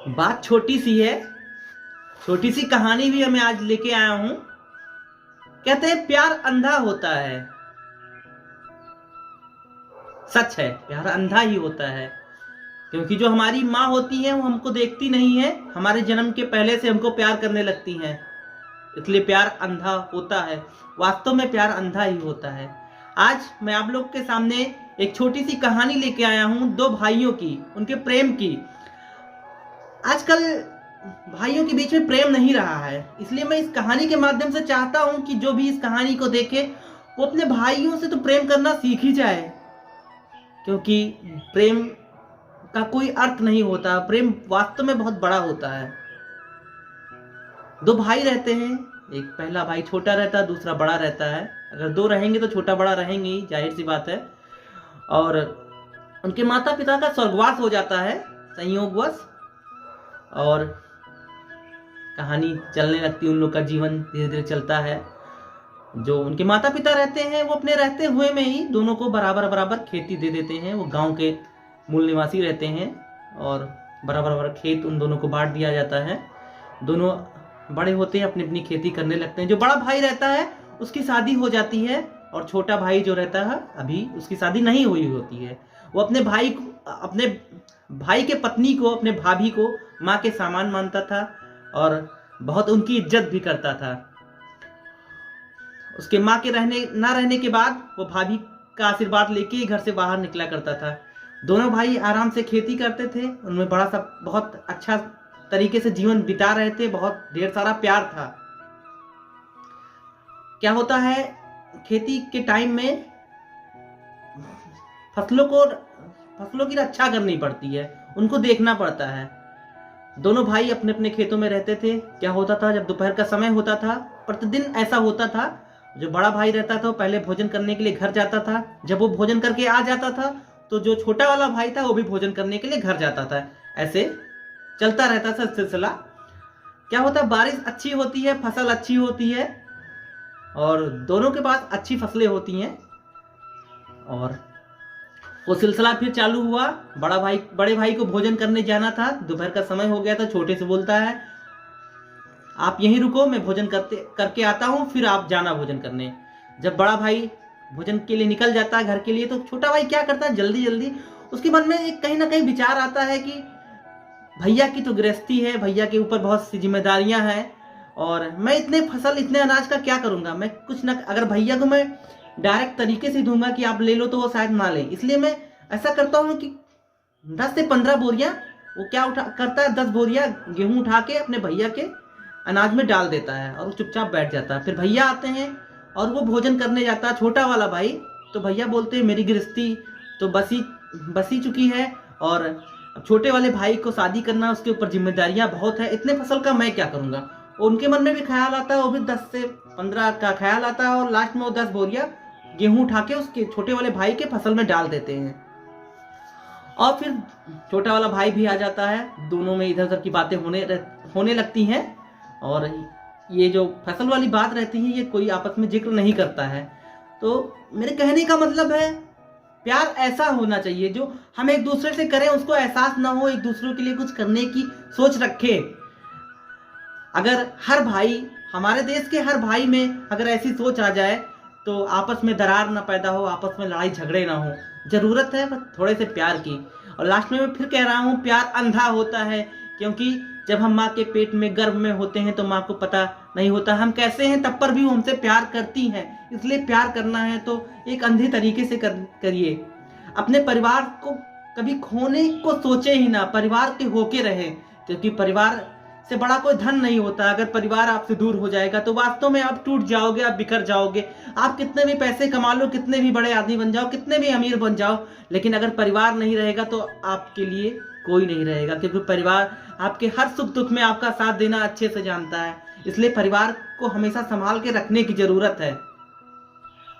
बात छोटी सी है, छोटी सी कहानी भी मैं आज लेके आया हूं। कहते हैं प्यार अंधा होता है। सच है, प्यार अंधा ही होता है, क्योंकि जो हमारी माँ होती है वो हमको देखती नहीं है, हमारे जन्म के पहले से हमको प्यार करने लगती हैं, इसलिए प्यार अंधा होता है। वास्तव में प्यार अंधा ही होता है। आज मैं आप लोग के सामने एक छोटी सी कहानी लेके आया हूं, दो भाइयों की, उनके प्रेम की। आजकल भाइयों के बीच में प्रेम नहीं रहा है, इसलिए मैं इस कहानी के माध्यम से चाहता हूं कि जो भी इस कहानी को देखे वो अपने भाइयों से तो प्रेम करना सीख ही जाए, क्योंकि प्रेम का कोई अर्थ नहीं होता, प्रेम वास्तव में बहुत बड़ा होता है। दो भाई रहते हैं, एक पहला भाई छोटा रहता है, दूसरा बड़ा रहता है। अगर दो रहेंगे तो छोटा बड़ा रहेंगे ही, जाहिर सी बात है। और उनके माता पिता का स्वर्गवास हो जाता है संयोगवश, और कहानी चलने लगती है। उन लोग का जीवन धीरे धीरे चलता है। जो उनके माता पिता रहते हैं वो अपने रहते हुए में ही दोनों को बराबर बराबर खेती दे देते हैं। वो गांव के मूल निवासी रहते हैं और बराबर बराबर खेत उन दोनों को बांट दिया जाता है। दोनों बड़े होते हैं, अपनी अपनी खेती करने लगते हैं। जो बड़ा भाई रहता है उसकी शादी हो जाती है, और छोटा भाई जो रहता है अभी उसकी शादी नहीं हुई होती है। वो अपने भाई के पत्नी को, अपने भाभी को माँ के सामान मानता था और बहुत उनकी इज्जत भी करता था। उसके माँ के ना रहने के बाद वो भाभी का आशीर्वाद लेके घर से बाहर निकला करता था। दोनों भाई आराम से खेती करते थे, उनमें बहुत अच्छा तरीके से जीवन बिता रहे थे, बहुत ढेर सारा प्यार था। क्या होता है, खेती के टाइम में फसलों की रक्षा करनी पड़ती है, उनको देखना पड़ता है। दोनों भाई अपने अपने खेतों में रहते थे। क्या होता था, जब दोपहर का समय होता था, प्रतिदिन ऐसा होता था, जो बड़ा भाई रहता था वो पहले भोजन करने के लिए घर जाता था। जब वो भोजन करके आ जाता था तो जो छोटा वाला भाई था वो भी भोजन करने के लिए घर जाता था। ऐसे चलता रहता था सिलसिला। क्या होता है, बारिश अच्छी होती है, फसल अच्छी होती है और दोनों के पास अच्छी फसलें होती हैं, और वो सिलसिला फिर चालू हुआ। बड़े भाई को भोजन करने जाना था, दोपहर का समय हो गया था। छोटे से बोलता है, आप यहीं रुको, मैं भोजन करके आता हूँ, फिर आप जाना भोजन करने। जब बड़ा भाई भोजन के लिए निकल जाता है घर के लिए, तो छोटा भाई क्या करता है, जल्दी जल्दी उसके मन में एक कहीं ना कहीं विचार आता है कि भैया की तो गृहस्थी है, भैया के ऊपर बहुत सी जिम्मेदारियां हैं, और मैं इतने अनाज का क्या करूंगा। मैं कुछ न, अगर भैया को मैं डायरेक्ट तरीके से दूंगा कि आप ले लो, तो वो शायद ना ले। इसलिए मैं ऐसा करता हूँ कि 10 से 15 बोरियां, वो क्या करता है, 10 बोरियां गेहूं उठा के अपने भैया के अनाज में डाल देता है और वो चुपचाप बैठ जाता है। फिर भैया आते हैं और वो भोजन करने जाता है, छोटा वाला भाई। तो भैया बोलते हैं, मेरी गृहस्थी तो बसी चुकी है, और छोटे वाले भाई को शादी करना, उसके ऊपर जिम्मेदारियां बहुत है, इतने फसल का मैं क्या करूंगा। उनके मन में भी ख्याल आता है, वो भी 10 से 15 का ख्याल आता है, और लास्ट में वो 10 बोरियां गेहूं उठा के उसके छोटे वाले भाई के फसल में डाल देते हैं। और फिर छोटा वाला भाई भी आ जाता है, दोनों में इधर उधर की बातें होने लगती हैं, और ये जो फसल वाली बात रहती है ये कोई आपस में जिक्र नहीं करता है। तो मेरे कहने का मतलब है, प्यार ऐसा होना चाहिए जो हम एक दूसरे से करें, उसको एहसास ना हो, एक दूसरे के लिए कुछ करने की सोच रखे। अगर हमारे देश के हर भाई में अगर ऐसी सोच आ जाए तो आपस में दरार ना पैदा हो, आपस में लड़ाई झगड़े ना हो। जरूरत है बस थोड़े से प्यार की। और लास्ट में मैं फिर कह रहा हूँ, प्यार अंधा होता है, क्योंकि जब हम माँ के पेट में गर्भ में होते हैं तो माँ को पता नहीं होता हम कैसे हैं, तब पर भी वो हमसे प्यार करती हैं। इसलिए प्यार करना है तो एक अंधे तरीके से करिए। अपने परिवार को कभी खोने को सोचे ही ना, परिवार के होके रहे, क्योंकि परिवार से बड़ा कोई धन नहीं होता। अगर परिवार आपसे दूर हो जाएगा तो वास्तव में आप टूट जाओगे, आप बिखर जाओगे। आप कितने भी पैसे कमा लो, कितने भी बड़े आदमी बन जाओ, कितने भी अमीर बन जाओ, लेकिन अगर परिवार नहीं रहेगा तो आपके लिए कोई नहीं रहेगा, क्योंकि परिवार आपके हर सुख दुख में आपका साथ देना अच्छे से जानता है। इसलिए परिवार को हमेशा संभाल के रखने की जरूरत है,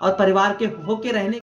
और परिवार के होके रहने